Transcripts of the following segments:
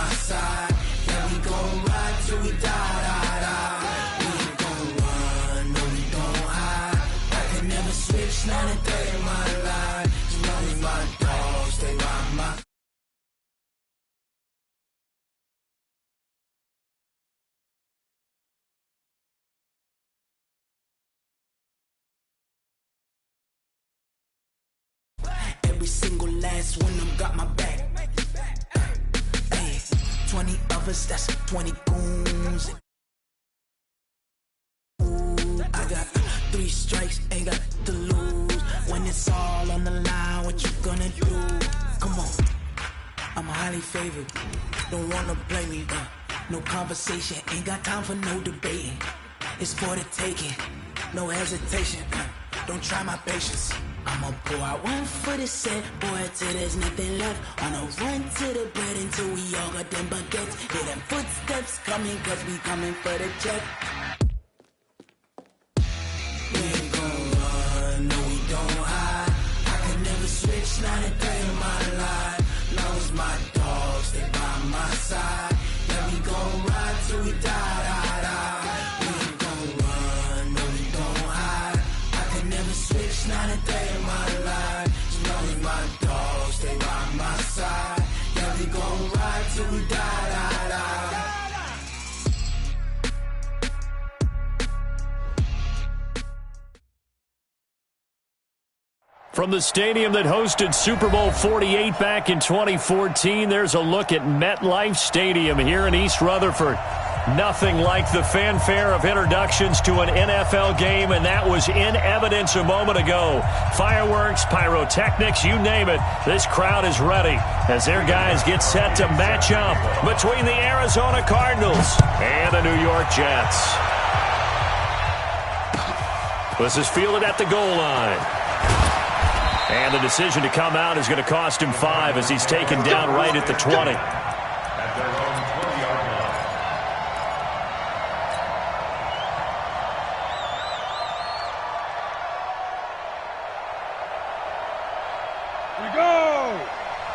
my side. Yeah, we gon' ride till we die. We ain't gon' run, no, we gon' hide. I can never switch, not a day in my life. As long as my dogs stay by my. Every single last one of them got my back. Hey, 20 of us, that's 20 goons. Ooh, I got 3 strikes, ain't got to lose. When it's all on the line, what you gonna do? Come on, I'm highly favored. Don't wanna play me, no conversation. Ain't got time for no debating. It's for the taking, no hesitation. Don't try my patience. I'ma pour out one for the set, boy, till there's nothing left. On a run to the bread until we all got them baguettes. Hear them footsteps coming, cause we coming for the check. We ain't gon' run, no, we don't hide. I can never switch, not a day in my life. Long as my dogs stay by my side. Yeah, we gon' ride till we die. We ain't gon' run, no, we don't hide. I can never switch, not a day in my life. As long as my dogs stay by my side. Yeah, we gon' ride till we die. From the stadium that hosted Super Bowl 48 back in 2014, there's a look at MetLife Stadium here in East Rutherford. Nothing like the fanfare of introductions to an NFL game, and that was in evidence a moment ago. Fireworks, pyrotechnics, you name it. This crowd is ready as their guys get set to match up between the Arizona Cardinals and the New York Jets. This is fielded at the goal line. And the decision to come out is going to cost him 5 as he's taken down right at the 20. We go!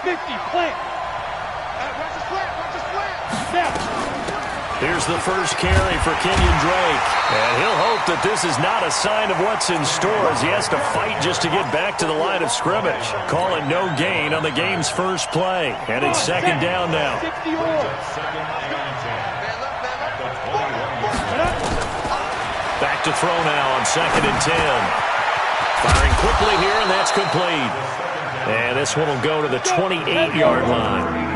50, plant! Watch the slant, watch the slant! Snap! Here's the first carry for Kenyon Drake. And he'll hope that this is not a sign of what's in store as he has to fight just to get back to the line of scrimmage. Call it no gain on the game's first play. And it's second down now. Back to throw now on 2nd and 10. Firing quickly here, and that's complete. And this one will go to the 28-yard line.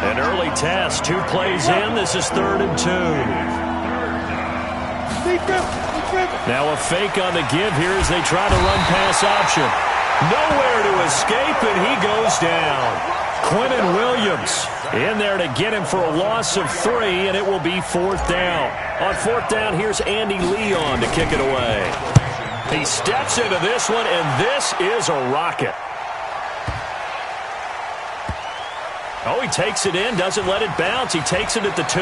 An early test, 2 plays in. This is 3rd and 2. Now a fake on the give here as they try to run pass option. Nowhere to escape, and he goes down. Quentin Williams in there to get him for a loss of 3, and it will be 4th down. On 4th down, here's Andy Leon to kick it away. He steps into this one, and this is a rocket. Oh, he takes it in, doesn't let it bounce. He takes it at the 2.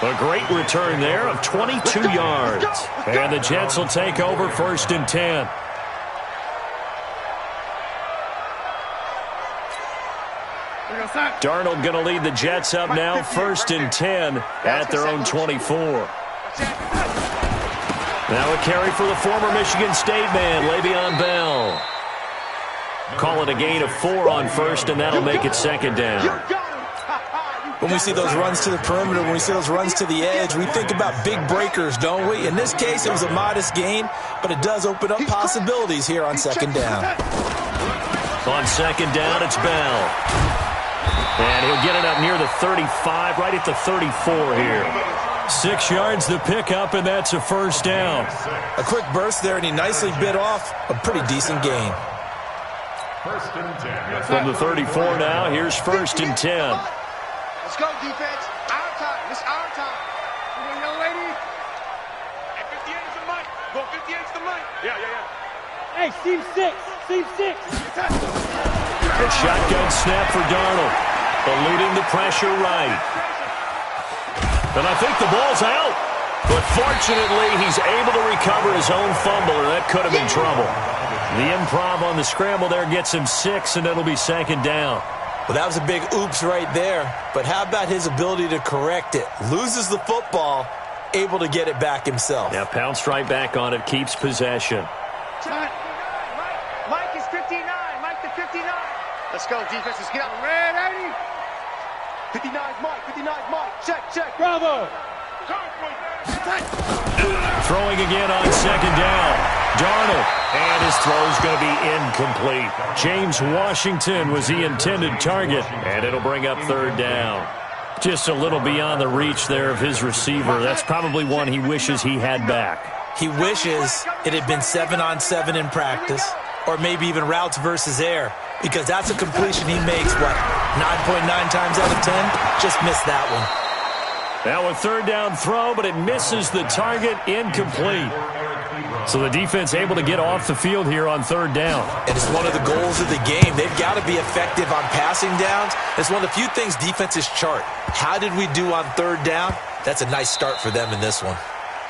A great return there of 22 yards. And the Jets will take over 1st and 10. Darnold going to lead the Jets up now, 1st and 10 at their own 24. Now a carry for the former Michigan State man, Le'Veon Bell. Call it a gain of 4 on 1st, and that'll make it 2nd down. When we see those runs to the perimeter, when we see those runs to the edge, we think about big breakers, don't we? In this case, it was a modest gain, but it does open up possibilities here on 2nd down. On 2nd down, it's Bell. And he'll get it up near the 35, right at the 34 here. 6 yards the pickup, and that's a 1st down. A quick burst there, and he nicely bit off a pretty decent gain. From the 34 now, here's 1st and 10. Let's go, defense. Our time. It's our time. Come on, young lady. Hey, 58 is the mic. Go 58 is the mic. Yeah. Hey, seam 6. Seam 6. A shotgun snap for Darnold. Eluding the pressure right. And I think the ball's out. But fortunately, he's able to recover his own fumble, or that could have been trouble. The improv on the scramble there gets him 6, and it'll be second down. Well, that was a big oops right there. But how about his ability to correct it? Loses the football, able to get it back himself. Yeah, pounced right back on it, keeps possession. Mike is 59. Mike to 59. Let's go, defense. Let's get out. Ready? 59's Mike. 59's Mike. Check. Bravo. Throwing again on second down. Darnold, and his throw's going to be incomplete. James Washington was the intended target, and it'll bring up third down. Just a little beyond the reach there of his receiver. That's probably one he wishes he had back. He wishes it had been 7-on-7 in practice, or maybe even routes versus air, because that's a completion he makes, 9.9 times out of 10? Just missed that one. Now a third down throw, but it misses the target, incomplete. So the defense able to get off the field here on third down. And it's one of the goals of the game. They've got to be effective on passing downs. It's one of the few things defenses chart. How did we do on third down? That's a nice start for them in this one.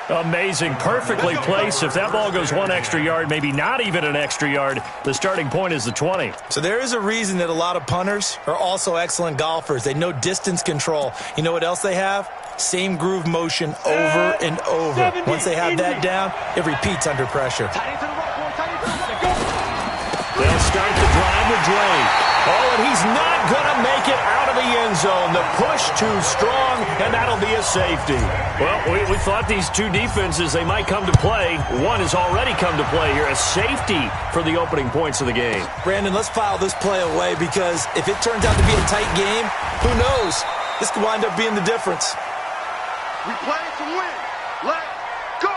Amazing. Perfectly placed. If that ball goes one extra yard, maybe not even an extra yard, the starting point is the 20. So there is a reason that a lot of punters are also excellent golfers. They know distance control. You know what else they have? Same groove motion over and over. Once they have that down, it repeats under pressure. They'll start the drive with Drake. Oh, and he's not going to make it out of the end zone. The push too strong, and that'll be a safety. Well, we thought these two defenses, they might come to play. One has already come to play here. A safety for the opening points of the game. Brandon, let's file this play away, because if it turns out to be a tight game, who knows? This could wind up being the difference. We play to win. Let's go.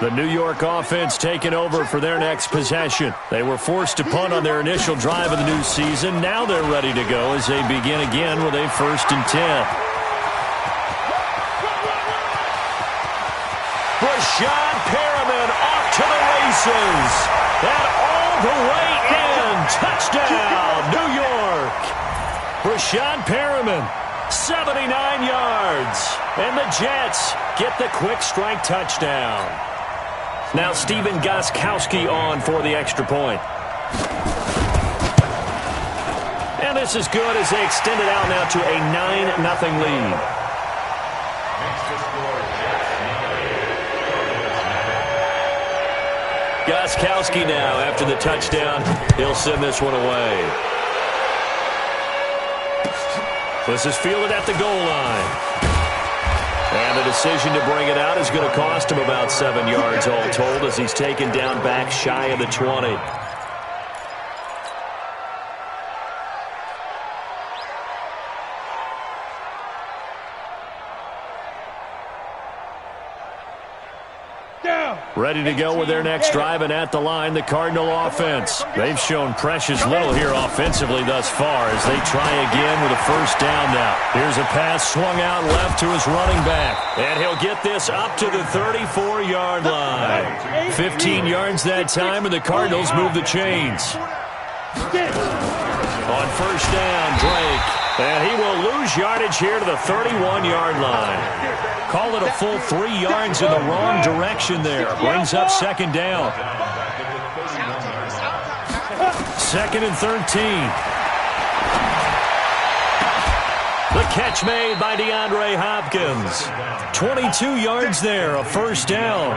The New York offense taking over for their next possession. They were forced to punt on their initial drive of the new season. Now they're ready to go as they begin again with a 1st and 10. Rashad Perriman off to the races. And all the way in. Touchdown, New York. Rashad Perriman, 79 yards. And the Jets get the quick strike touchdown. Now Stephen Gostkowski on for the extra point. And this is good as they extend it out now to a 9-0 lead. Gostkowski now, after the touchdown, he'll send this one away. This is fielded at the goal line. And the decision to bring it out is going to cost him about 7 yards all told as he's taken down back shy of the 20. Ready to go with their next drive, and at the line, the Cardinal offense. They've shown precious little here offensively thus far as they try again with a 1st down now. Here's a pass swung out left to his running back, and he'll get this up to the 34-yard line. 15 yards that time, and the Cardinals move the chains. On 1st down, Drake, and he will lose yardage here to the 31-yard line. Call it a full 3 yards in the wrong direction there. Brings up 2nd down. 2nd and 13. The catch made by DeAndre Hopkins. 22 yards there, a 1st down.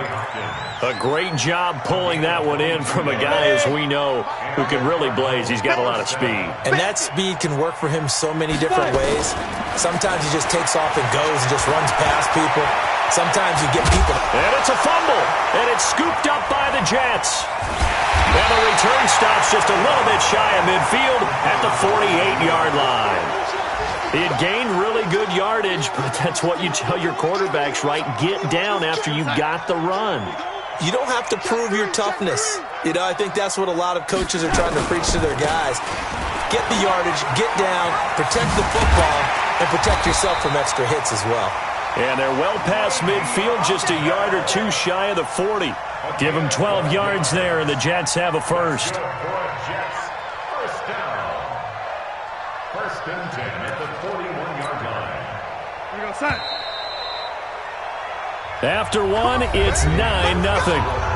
A great job pulling that one in from a guy, as we know, who can really blaze. He's got a lot of speed. And that speed can work for him so many different ways. Sometimes he just takes off and goes and just runs past people. Sometimes you get people. And it's a fumble. And it's scooped up by the Jets. And the return stops just a little bit shy of midfield at the 48-yard line. He had gained really good yardage, but that's what you tell your quarterbacks, right? Get down after you got the run. You don't have to prove your toughness. You know, I think that's what a lot of coaches are trying to preach to their guys. Get the yardage, get down, protect the football, and protect yourself from extra hits as well. And they're well past midfield, just a yard or two shy of the 40. Give them 12 yards there, and the Jets have a 1st. 1st and 10 at the 41-yard line. Here we go, son. After one, it's 9-0.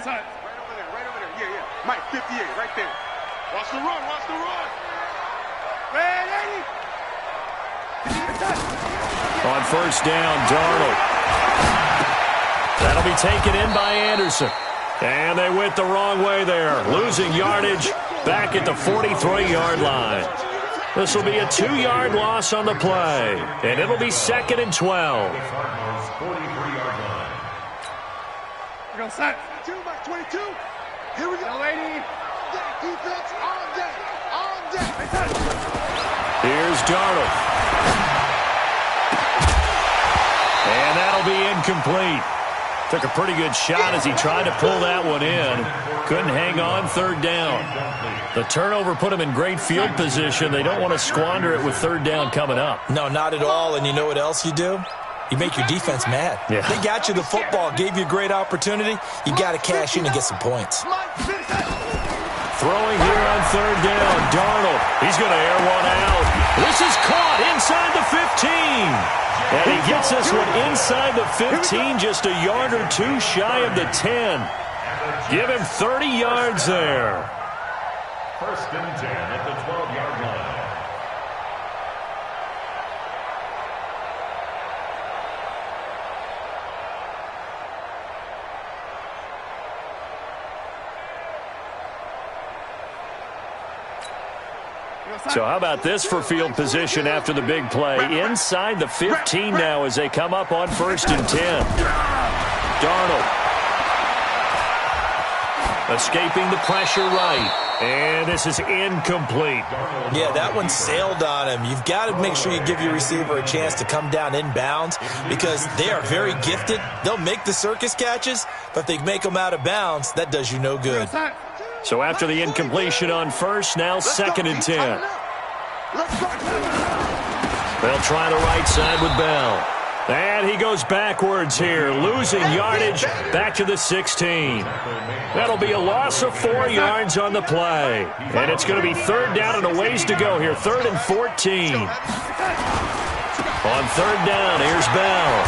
Right over there. Yeah. Mike, 58, right there. Watch the run. Ready? On first down, Darnold. That'll be taken in by Anderson. And they went the wrong way there, losing yardage back at the 43-yard line. This will be a 2-yard loss on the play, and it'll be 2nd and 12. We're going to set. 22. Here we go, lady. Defense all day. Here's Darnold. And that'll be incomplete. Took a pretty good shot as he tried to pull that one in. Couldn't hang on 3rd down. The turnover put him in great field position. They don't want to squander it with 3rd down coming up. No, not at all. And you know what else you do? You make your defense mad. Yeah. They got you the football, gave you a great opportunity. You got to cash in and get some points. Throwing here on 3rd down, Darnold. He's going to air one out. This is caught inside the 15. And he gets this one inside the 15, just a yard or two shy of the 10. Give him 30 yards there. 1st and 10 at the 12-yard line. So how about this for field position after the big play? Inside the 15 now as they come up on 1st and 10. Darnold. Escaping the pressure right. And this is incomplete. Yeah, that one sailed on him. You've got to make sure you give your receiver a chance to come down inbounds because they are very gifted. They'll make the circus catches, but if they make them out of bounds, that does you no good. So after the incompletion on 1st, now 2nd and 10. They'll try the right side with Bell. And he goes backwards here, losing yardage back to the 16. That'll be a loss of 4 yards on the play. And it's going to be 3rd down and a ways to go here, 3rd and 14. On 3rd down, here's Bell.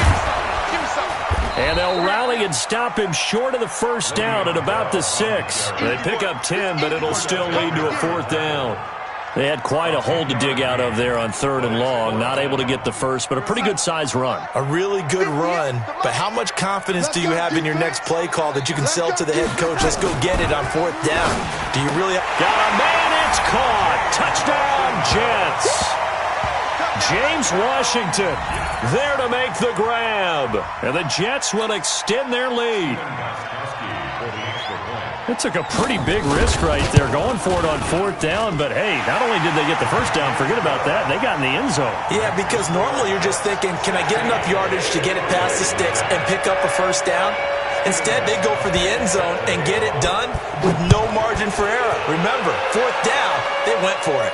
And they'll rally and stop him short of the 1st down at about the 6. They pick up 10, but it'll still lead to a 4th down. They had quite a hole to dig out of there on 3rd and long. Not able to get the first, but a pretty good-sized run. A really good run, but how much confidence do you have in your next play call that you can sell to the head coach? Let's go get it on 4th down. Do you really got a man, it's caught. Touchdown, Jets. James Washington there to make the grab. And the Jets will extend their lead. It took a pretty big risk right there going for it on 4th down, but hey, not only did they get the first down, forget about that, they got in the end zone. Yeah, because normally you're just thinking, can I get enough yardage to get it past the sticks and pick up a 1st down? Instead, they go for the end zone and get it done with no margin for error. Remember, 4th down, they went for it.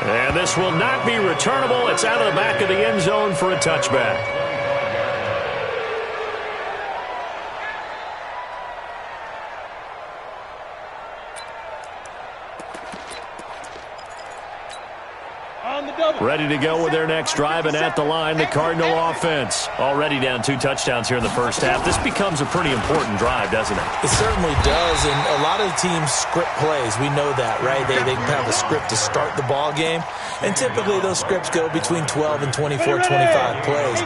And this will not be returnable. It's out of the back of the end zone for a touchback. Ready to go with their next drive, and at the line, the Cardinal offense. Already down 2 touchdowns here in the first half. This becomes a pretty important drive, doesn't it? It certainly does, and a lot of the teams script plays. We know that, right? They have a script to start the ball game, and typically those scripts go between 12 and 24, 25 plays.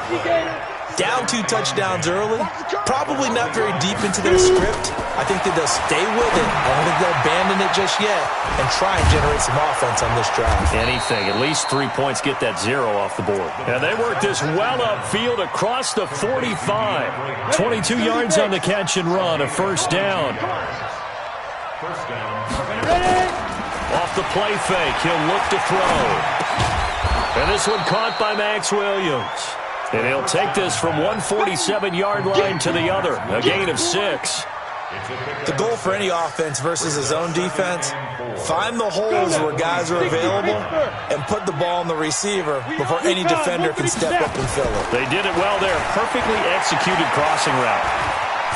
Down 2 touchdowns early, probably not very deep into their script. I think that they'll stay with it. I don't think they'll abandon it just yet and try and generate some offense on this drive. Anything. At least 3 points get that 0 off the board. And they work this well upfield across the 45. 22 yards on the catch and run, a first down. Off the play fake, he'll look to throw. And this one caught by Max Williams. And he'll take this from 147-yard line to the other, a gain of 6. The goal for any offense versus a zone defense, find the holes where guys are available and put the ball on the receiver before any defender can step up and fill it. They did it well there. Perfectly executed crossing route.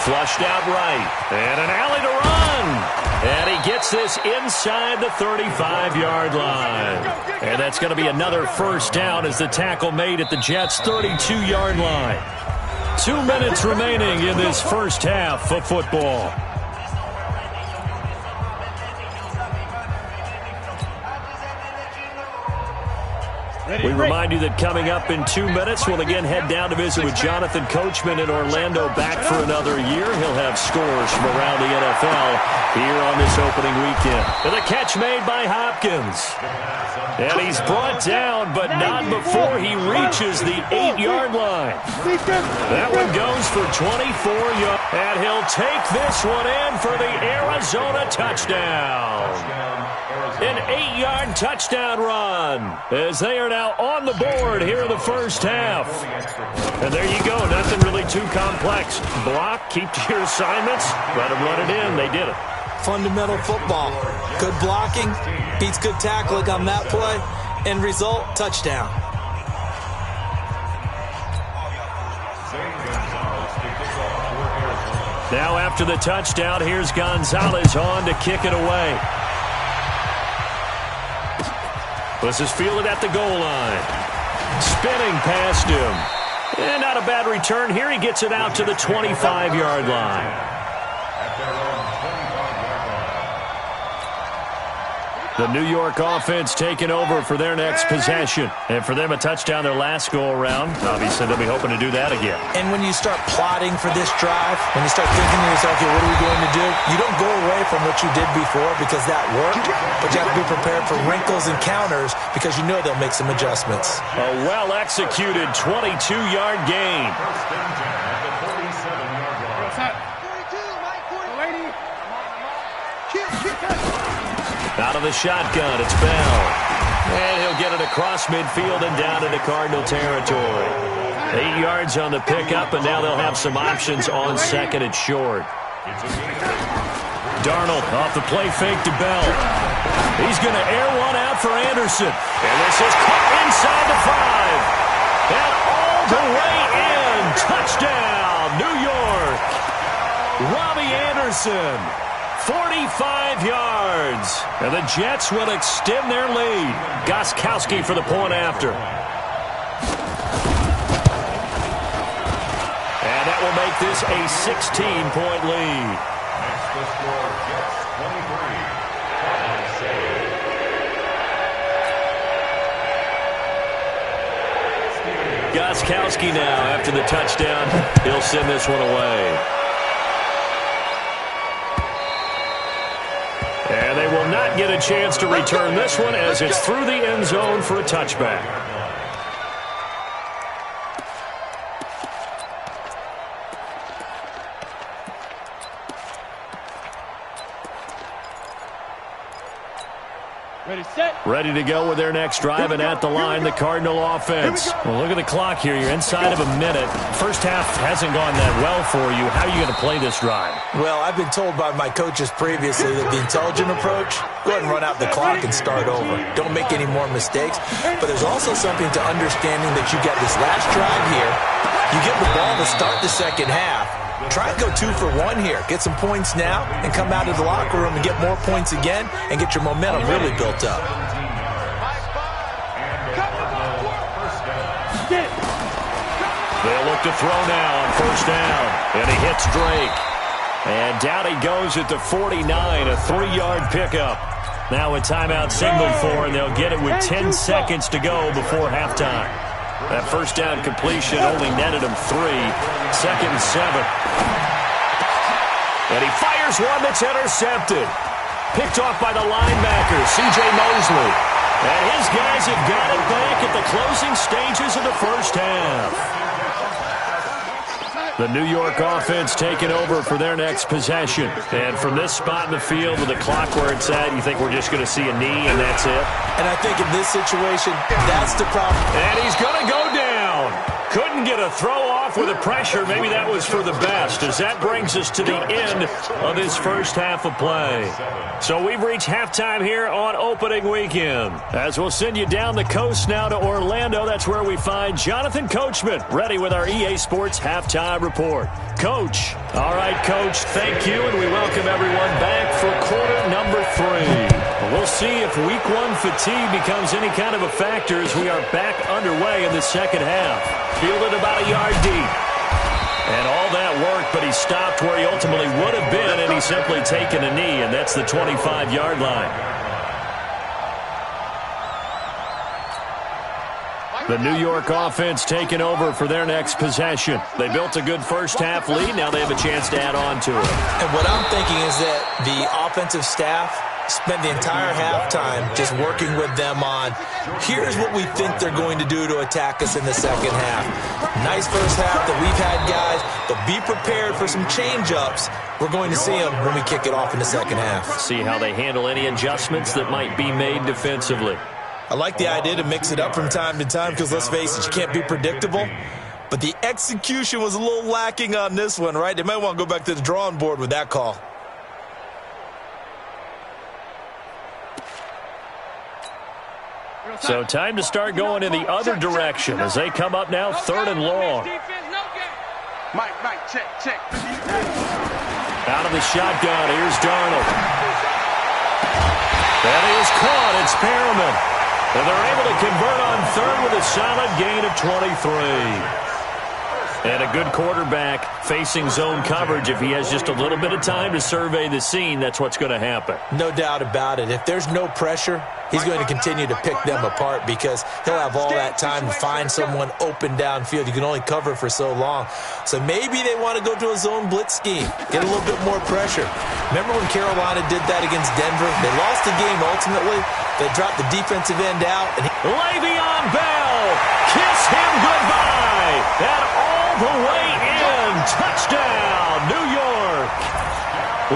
Flushed out right. And an alley to run. And he gets this inside the 35-yard line. And that's going to be another first down as the tackle made at the Jets' 32-yard line. 2 minutes remaining in this first half of football. We remind you that coming up in 2 minutes, we'll again head down to visit with Jonathan Coachman in Orlando, back for another year. He'll have scores from around the NFL here on this opening weekend. And the catch made by Hopkins. And he's brought down, but not before he reaches the 8-yard line. That one goes for 24 yards. And he'll take this one in for the Arizona touchdown. An 8-yard touchdown run as they are now on the board here in the first half. And there you go. Nothing really too complex. Block, keep to your assignments, let them run it in. They did it. Fundamental football. Good blocking, beats good tackling on that play. End result, touchdown. Now after the touchdown, here's Gonzalez on to kick it away. This is fielded at the goal line. Spinning past him. And not a bad return here. He gets it out to the 25-yard line. The New York offense taking over for their next possession. And for them, a touchdown their last go-around. Obviously, they'll be hoping to do that again. And when you start plotting for this drive, when you start thinking to yourself, okay, what are we going to do? You don't go away from what you did before because that worked, but you have to be prepared for wrinkles and counters because you know they'll make some adjustments. A well-executed 22-yard gain. Out of the shotgun, it's Bell. And he'll get it across midfield and down into Cardinal territory. 8 yards on the pickup, and now they'll have some options on second and short. Darnold off the play fake to Bell. He's going to air one out for Anderson. And this is caught inside the 5. And all the way in. Touchdown, New York. Robbie Anderson. 45 yards. And the Jets will extend their lead. Gostkowski for the point after. And that will make this a 16-point lead. Next to score, Jets 23. Gostkowski now after the touchdown. He'll send this one away. And they will not get a chance to return this one as it's through the end zone for a touchback. Ready, set. Ready to go with their next drive, and at the line, the Cardinal offense. Well, look at the clock here. You're inside of a minute. First half hasn't gone that well for you. How are you going to play this drive? Well, I've been told by my coaches previously that the intelligent approach, go ahead and run out the clock and start over. Don't make any more mistakes. But there's also something to understanding that you get this last drive here. You get the ball to start the second half. Try and go 2 for 1 here. Get some points now and come out of the locker room and get more points again and get your momentum really built up. They'll look to throw now on first down. And he hits Drake. And down he goes at the 49, a 3-yard pickup. Now a timeout signaled for, and they'll get it with 10 seconds to go before halftime. That first down completion only netted him 3. 2nd and 7. And he fires one that's intercepted. Picked off by the linebacker, C.J. Mosley. And his guys have got it back at the closing stages of the first half. The New York offense taking over for their next possession. And from this spot in the field with the clock where it's at, you think we're just going to see a knee and that's it? And I think in this situation, that's the problem. And he's going to go down. Couldn't get a throw off with the pressure. Maybe that was for the best, as that brings us to the end of this first half of play. So we've reached halftime here on opening weekend. As we'll send you down the coast now to Orlando, that's where we find Jonathan Coachman, ready with our EA Sports Halftime Report. Coach. All right, Coach, thank you, and we welcome everyone back for quarter number 3. We'll see if week 1 fatigue becomes any kind of a factor as we are back underway in the second half. Fielded about a yard deep. And all that worked, but he stopped where he ultimately would have been, and he's simply taken a knee, and that's the 25-yard line. The New York offense taking over for their next possession. They built a good first-half lead. Now they have a chance to add on to it. And what I'm thinking is that the offensive staff spent the entire halftime just working with them on, here's what we think they're going to do to attack us in the second half. Nice first half that we've had, guys, but be prepared for some change-ups. We're going to see them when we kick it off in the second half. See how they handle any adjustments that might be made defensively. I like the idea to mix it up from time to time because, let's face it, you can't be predictable. But the execution was a little lacking on this one, right? They might want to go back to the drawing board with that call. So time to start going in the other direction as they come up now 3rd and long. Mike, check. Out of the shotgun, here's Darnold. That is caught, it's Perriman. And they're able to convert on 3rd with a solid gain of 23. And a good quarterback facing zone coverage. If he has just a little bit of time to survey the scene, that's what's going to happen. No doubt about it. If there's no pressure, he's going to continue to pick them apart because he'll have all that time to find someone open downfield. You can only cover for so long. So maybe they want to go to a zone blitz scheme, get a little bit more pressure. Remember when Carolina did that against Denver? They lost the game ultimately. They dropped the defensive end out. And Le'Veon Bell, kiss him goodbye. And all the way in. Touchdown, New York.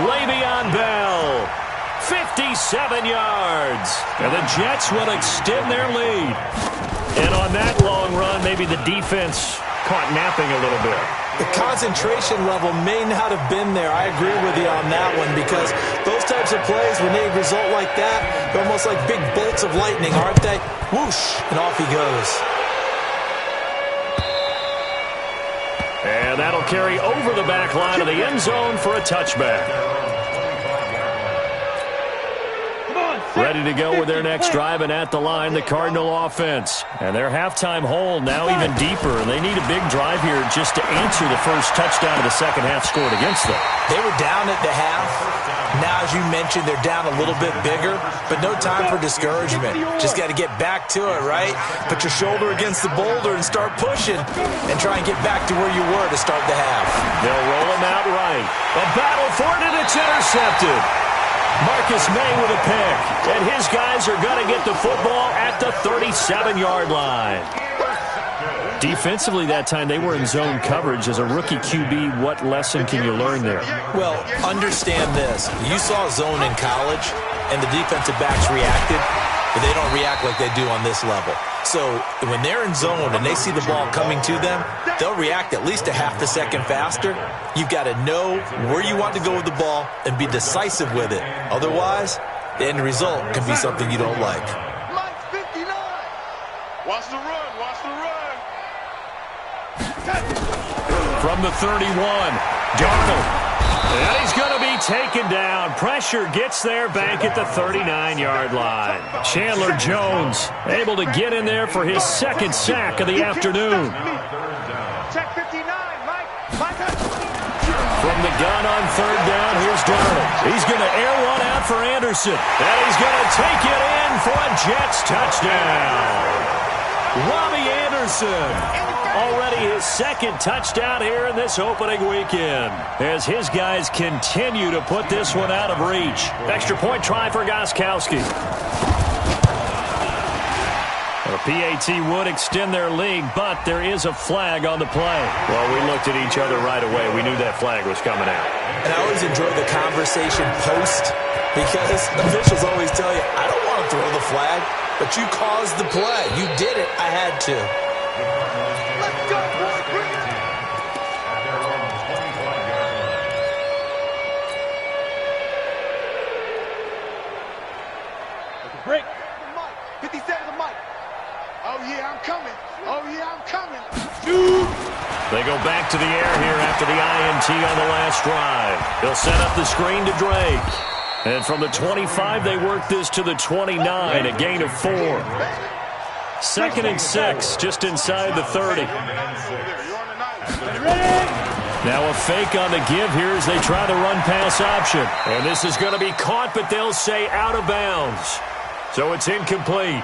Le'Veon Bell, 57 yards. And the Jets will extend their lead. And on that long run, maybe the defense caught napping a little bit. The concentration level may not have been there. I agree with you on that one because those types of plays, when they result like that, they're almost like big bolts of lightning, aren't they? Whoosh, and off he goes. And that'll carry over the back line of the end zone for a touchback. Ready to go with their next drive, and at the line, the Cardinal offense. And their halftime hole now even deeper, and they need a big drive here just to answer the first touchdown of the second half scored against them. They were down at the half. Now, as you mentioned, they're down a little bit bigger, but no time for discouragement. Just got to get back to it, right? Put your shoulder against the boulder and start pushing and try and get back to where you were to start the half. They'll roll him out right. A battle for it, and it's intercepted. Marcus May with a pick, and his guys are going to get the football at the 37-yard line. Defensively that time, they were in zone coverage. As a rookie QB, what lesson can you learn there? Well, understand this. You saw zone in college, and the defensive backs reacted, but they don't react like they do on this level. So when they're in zone and they see the ball coming to them, they'll react at least a half a second faster. You've got to know where you want to go with the ball and be decisive with it. Otherwise, the end result can be something you don't like. Mike 59. Watch the run. From the 31, Darnold. And he's going to be taken down. Pressure gets there back at the 39-yard line. Chandler Jones able to get in there for his second sack of the afternoon. Check 59, Mike. From the gun on third down, here's Darnold. He's going to air one out for Anderson. And he's going to take it in for a Jets touchdown. Robbie Anderson. Already his second touchdown here in this opening weekend, as his guys continue to put this one out of reach. Extra point try for Gostkowski. The PAT would extend their lead, but there is a flag on the play. Well, we looked at each other right away. We knew that flag was coming out. And I always enjoy the conversation post, because officials always tell you, I don't want to throw the flag, but you caused the play. You did it. I had to. Let's go, boys. Bring it in. At their own 25-yard line. Break. 57 the mic. Oh, yeah, I'm coming. Oh, yeah, I'm coming. Shoot. They go back to the air here after the INT on the last drive. They'll set up the screen to Drake. And from the 25, they work this to the 29, a gain of 4. 2nd and 6, just inside the 30. Now a fake on the give here as they try the run-pass option. And this is going to be caught, but they'll say out of bounds. So it's incomplete.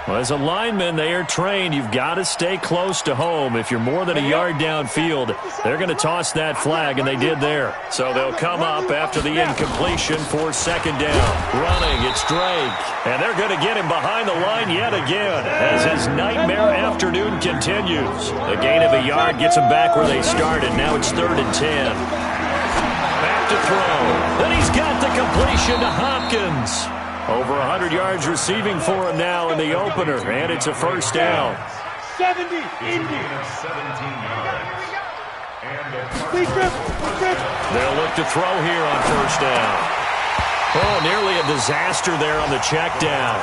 Well, as a lineman, they are trained. You've got to stay close to home. If you're more than a yard downfield, they're going to toss that flag, and they did there. So they'll come up after the incompletion for 2nd down. Running, it's Drake. And they're going to get him behind the line yet again as his nightmare afternoon continues. A gain of a yard gets them back where they started. Now it's 3rd and 10. Back to throw. Then he's got the completion to Hopkins. Over 100 yards receiving for him now in the opener, and it's a 1st down. 70, Indy. 17 yards. And a They'll look to throw here on 1st down. Oh, nearly a disaster there on the check down,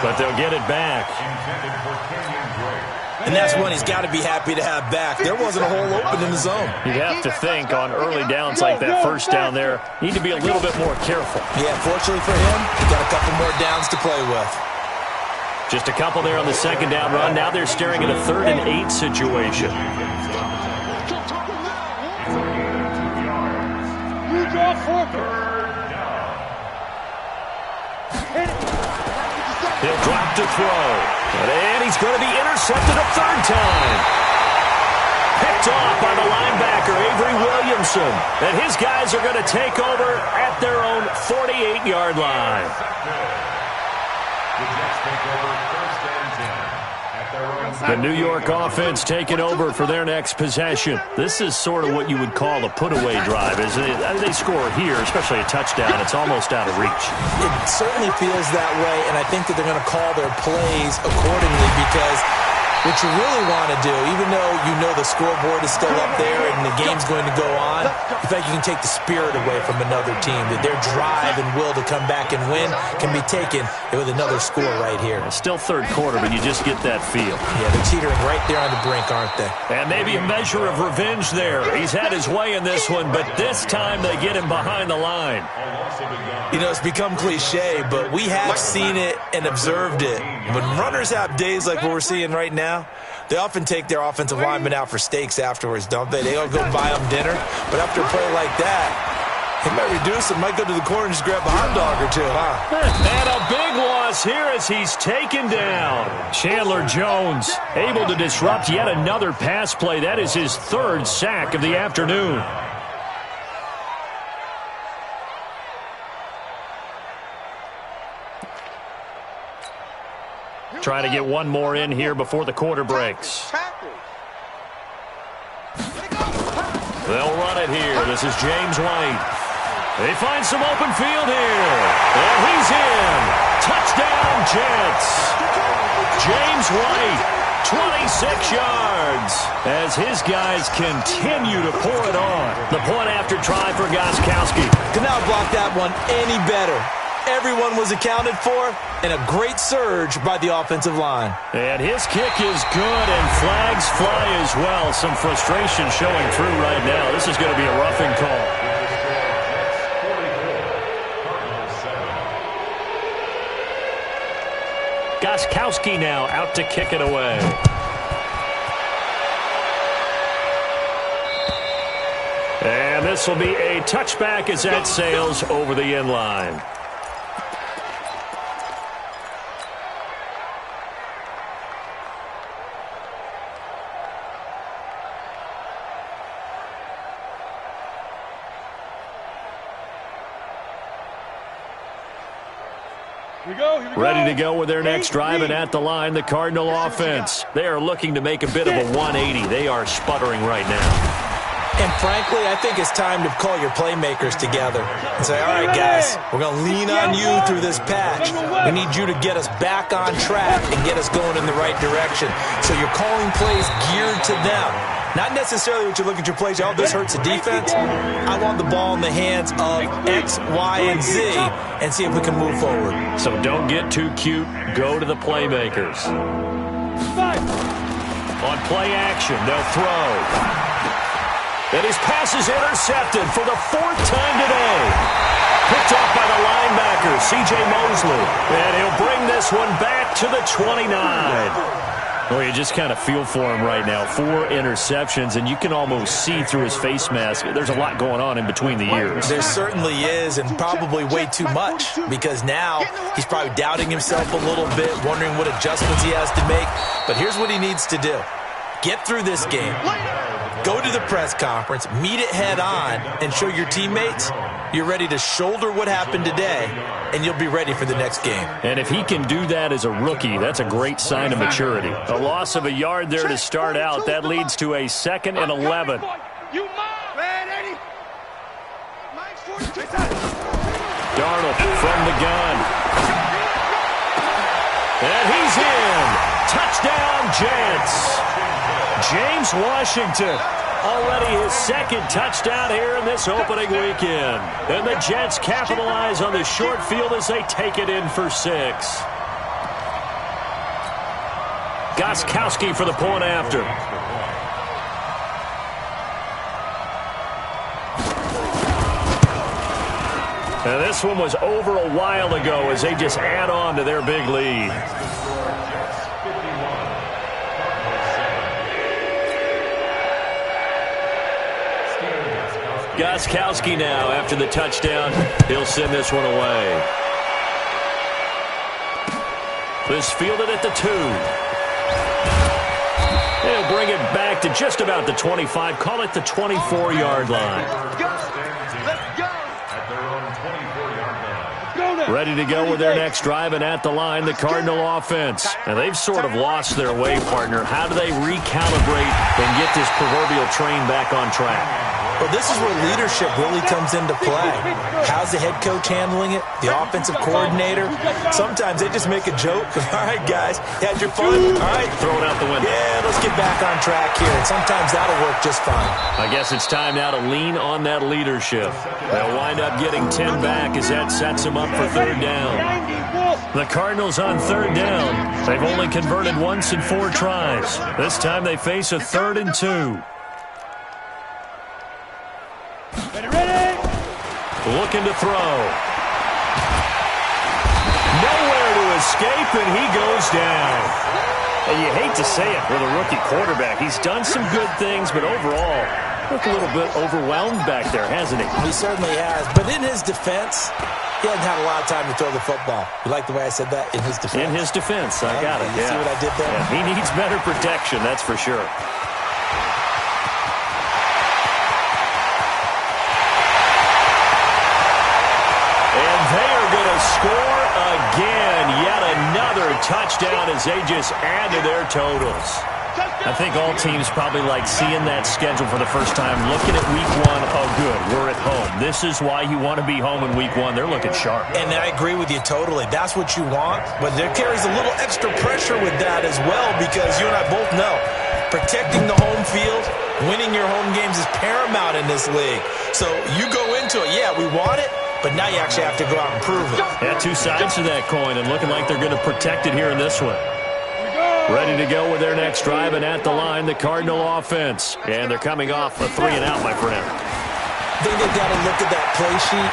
but they'll get it back. intended for Kenyon Drake. And that's one he's got to be happy to have back. There wasn't a hole open in the zone. You'd have to think on early downs like that 1st down there, need to be a little bit more careful. Yeah, fortunately for him, he got a couple more downs to play with. Just a couple there on the 2nd down run. Now they're staring at a 3rd and 8 situation. You draw 4. He'll drop to throw. And he's going to be intercepted a 3rd time. Picked off by the linebacker, Avery Williamson. And his guys are going to take over at their own 48-yard line. The Jets take over 1st and 10 at their own. The New York offense taking over for their next possession. This is sort of what you would call a put-away drive, isn't it? They score here, especially a touchdown. It's almost out of reach. It certainly feels that way, and I think that they're going to call their plays accordingly, because what you really want to do, even though you know the scoreboard is still up there and the game's going to go on, you feel like you can take the spirit away from another team, that their drive and will to come back and win can be taken with another score right here. It's still 3rd quarter, but you just get that feel. Yeah, they're teetering right there on the brink, aren't they? And maybe a measure of revenge there. He's had his way in this one, but this time they get him behind the line. You know, it's become cliche, but we have seen it and observed it. When runners have days like what we're seeing right now, they often take their offensive linemen out for steaks afterwards, don't they? They all go buy them dinner. But after a play like that, they might reduce it, might go to the corner and just grab a hot dog or two, huh? And a big loss here as he's taken down. Chandler Jones able to disrupt yet another pass play. That is his 3rd sack of the afternoon. Trying to get one more in here before the quarter breaks. They'll run it here. This is James White. They find some open field here. And he's in. Touchdown, Jets. James White, 26 yards, as his guys continue to pour it on. The point after try for Gostkowski. Could not block that one any better. Everyone was accounted for, and a great surge by the offensive line. And his kick is good, and flags fly as well. Some frustration showing through right now. This is going to be a roughing call. Gostkowski now out to kick it away. And this will be a touchback as that sails over the end line. Ready to go with their next drive, and at the line, the Cardinal offense. They are looking to make a bit of a 180. They are sputtering right now. And frankly, I think it's time to call your playmakers together and say, all right, guys, we're going to lean on you through this patch. We need you to get us back on track and get us going in the right direction. So you're calling plays geared to them. Not necessarily what you look at your plays, oh, this hurts the defense. I want the ball in the hands of X, Y, and Z and see if we can move forward. So don't get too cute. Go to the playmakers. On play action, they'll throw. And his pass is intercepted for the 4th time today. Picked off by the linebacker, C.J. Mosley. And he'll bring this one back to the 29. Well, you just kind of feel for him right now. 4 interceptions, and you can almost see through his face mask. There's a lot going on in between the ears. There certainly is, and probably way too much, because now he's probably doubting himself a little bit, wondering what adjustments he has to make. But here's what he needs to do. Get through this game. Go to the press conference, meet it head on, and show your teammates you're ready to shoulder what happened today, and you'll be ready for the next game. And if he can do that as a rookie, that's a great sign of maturity. A loss of a yard there to start out. That leads to a 2nd and 11. Darnold from the gun. And he's in. Touchdown, Jets. James Washington, already his 2nd touchdown here in this opening weekend. And the Jets capitalize on the short field as they take it in for 6. Gostkowski for the point after. And this one was over a while ago as they just add on to their big lead. Gostkowski now after the touchdown. He'll send this one away. This fielded at the 2. He'll bring it back to just about the 25. Call it the 24-yard line. Ready to go with their next drive, and at the line, the Cardinal offense. And they've sort of lost their way, partner. How do they recalibrate and get this proverbial train back on track? Well, this is where leadership really comes into play. How's the head coach handling it? The offensive coordinator? Sometimes they just make a joke. All right, guys, you had your fun? All right. Throw it out the window. Yeah, let's get back on track here. And sometimes that'll work just fine. I guess it's time now to lean on that leadership. They'll wind up getting 10 back as that sets them up for 3rd down. The Cardinals on 3rd down. They've only converted once in 4 tries. This time they face a 3rd and 2. Looking to throw. Nowhere to escape, and he goes down. And you hate to say it with a rookie quarterback. He's done some good things, but overall, looked a little bit overwhelmed back there, hasn't he? He certainly has. But in his defense, he hasn't had a lot of time to throw the football. You like the way I said that? In his defense. In his defense. I got it. You see what I did there? Yeah, he needs better protection, that's for sure. Score again. Yet another touchdown as they just add to their totals. I think all teams probably like seeing that schedule for the first time, looking at week 1. Oh, good, we're at home. This is why you want to be home in week 1. They're looking sharp. And I agree with you totally. That's what you want. But there carries a little extra pressure with that as well, because you and I both know protecting the home field, winning your home games is paramount in this league. So you go into it, yeah, we want it. But now you actually have to go out and prove it. Yeah, 2 sides to that coin, and looking like they're going to protect it here in this one. Ready to go with their next drive, and at the line, the Cardinal offense. And they're coming off a 3 and out, my friend. I think they've got to look at that play sheet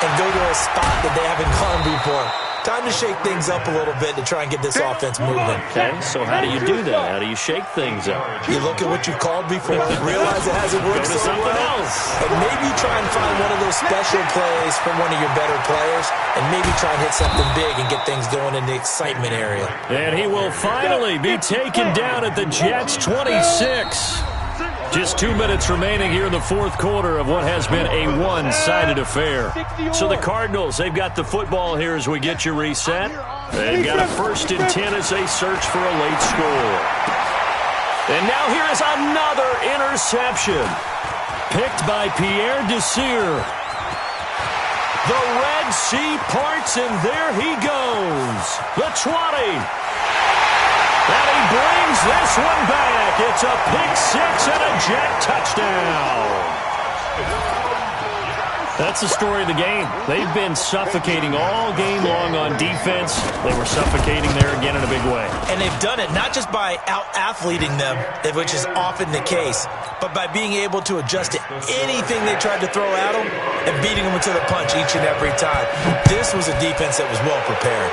and go to a spot that they haven't gone before. Time to shake things up a little bit to try and get this offense moving. Okay, so how do you do that? How do you shake things up? You look at what you called before, realize it hasn't worked so well, else. and maybe try and find one of those special plays from one of your better players, and maybe try and hit something big and get things going in the excitement area. And he will finally be taken down at the Jets' 26. Just 2 minutes remaining here in the fourth quarter of what has been a one-sided affair. So the Cardinals, they've got the football here as we get you reset. They've got a 1st and 10 as they search for a late score. And now here is another interception. Picked by Pierre Desir. The Red Sea parts, and there he goes. The 20. And he brings this one back. It's a pick six and a Jet touchdown. That's the story of the game. They've been suffocating all game long on defense. They were suffocating there again in a big way. And they've done it not just by out-athleting them, which is often the case, but by being able to adjust to anything they tried to throw at them and beating them to the punch each and every time. This was a defense that was well prepared.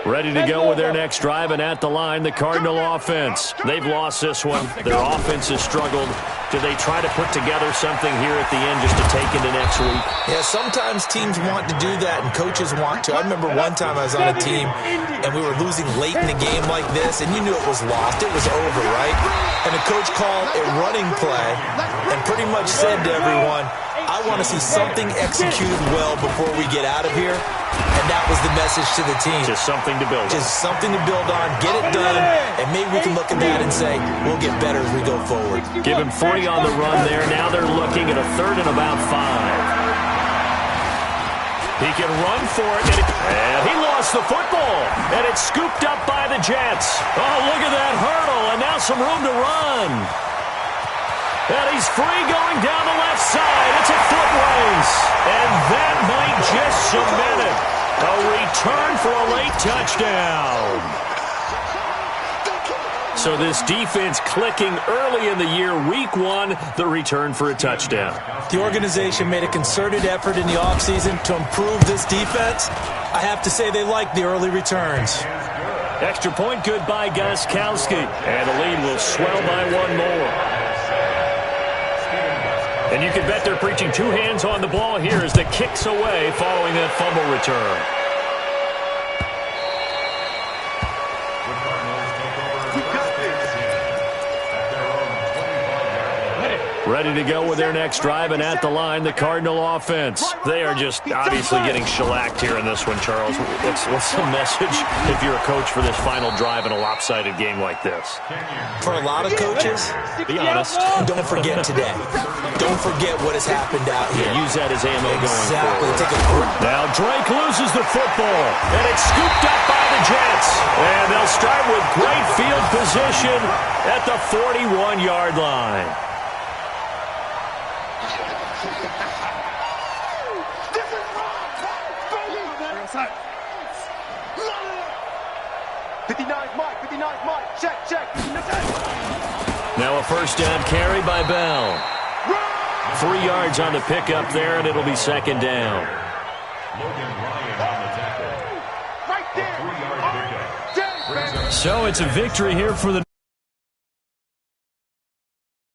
Ready to go with their next drive, and at the line, the Cardinal offense. They've lost this one. Their offense has struggled. Do they try to put together something here at the end just to take into next week? Yeah, sometimes teams want to do that and coaches want to. I remember one time I was on a team and we were losing late in the game like this, and you knew it was lost. It was over, right? And the coach called a running play and pretty much said to everyone, I want to see something executed well before we get out of here. And that was the message to the team. Just something to build on. Just something to build on, get it done, and maybe we can look at that and say, we'll get better as we go forward. Give him 3 on the run there. Now they're looking at a 3rd and about 5. He can run for it, and he lost the football, and it's scooped up by the Jets. Oh, look at that hurdle, and now some room to run. And he's free going down the left side. It's a foot race. And that might just cement it. A return for a late touchdown. So this defense clicking early in the year. Week 1, the return for a touchdown. The organization made a concerted effort in the offseason to improve this defense. I have to say they like the early returns. Extra point good by Gostkowski. And the lead will swell by 1 more. And you can bet they're preaching 2 hands on the ball here as the kick's away following that fumble return. Ready to go with their next drive, and at the line, the Cardinal offense. They are just obviously getting shellacked here in this one, Charles. What's the message if you're a coach for this final drive in a lopsided game like this? For a lot of coaches, be honest. Don't forget today. Don't forget what has happened out here. Use that as ammo exactly. Going forward. Now Drake loses the football, and it's scooped up by the Jets. And they'll start with great field position at the 41-yard line. Now a first down carry by Bell. 3 yards on the pickup there, and it'll be 2nd down. So it's a victory here for the